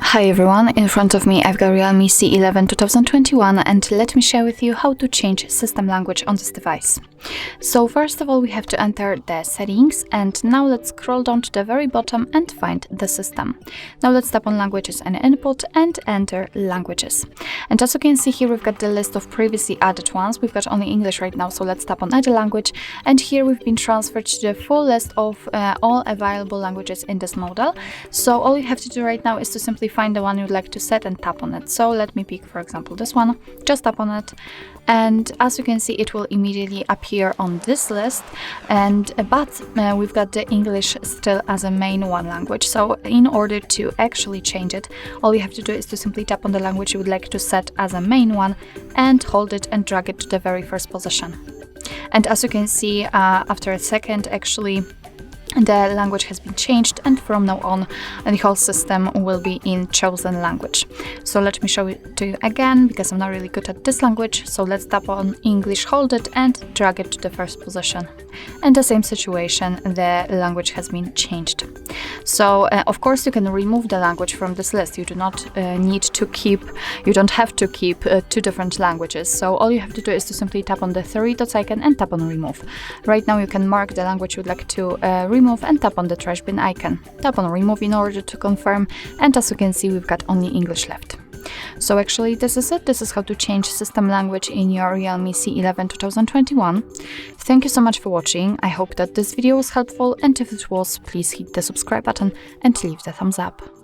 Hi everyone, in front of me I've got REALME C11 2021 and let me share with you how to change system language on this device. So first of all we have to enter the settings, and now let's scroll down to the very bottom and find the system. Now let's tap on languages and input and enter languages. And as you can see here we've got the list of previously added ones. We've got only English right now, so let's tap on add a language, and here we've been transferred to the full list of all available languages in this model. So all you have to do right now is to simply find the one you'd like to set and tap on it. So let me pick for example this one, just tap on it, and as you can see it will immediately appear on this list, and but we've got the English still as a main one language. So in order to actually change it, all you have to do is to simply tap on the language you would like to set as a main one and hold it and drag it to the very first position. And as you can see, after a second actually the language has been changed, and from now on the whole system will be in chosen language. So let me show it to you again, because I'm not really good at this language. So let's tap on English, hold it and drag it to the first position. And the same situation, the language has been changed. So of course you can remove the language from this list. You do not you don't have to keep two different languages. So all you have to do is to simply tap on the three dots icon and tap on remove. Right now you can mark the language you'd like to remove and tap on the trash bin icon. Tap on remove in order to confirm, and as you can see we've got only English left. So actually this is it. This is how to change system language in your REALME C11 2021. Thank you so much for watching. I hope that this video was helpful, and if it was, please hit the subscribe button and leave the thumbs up.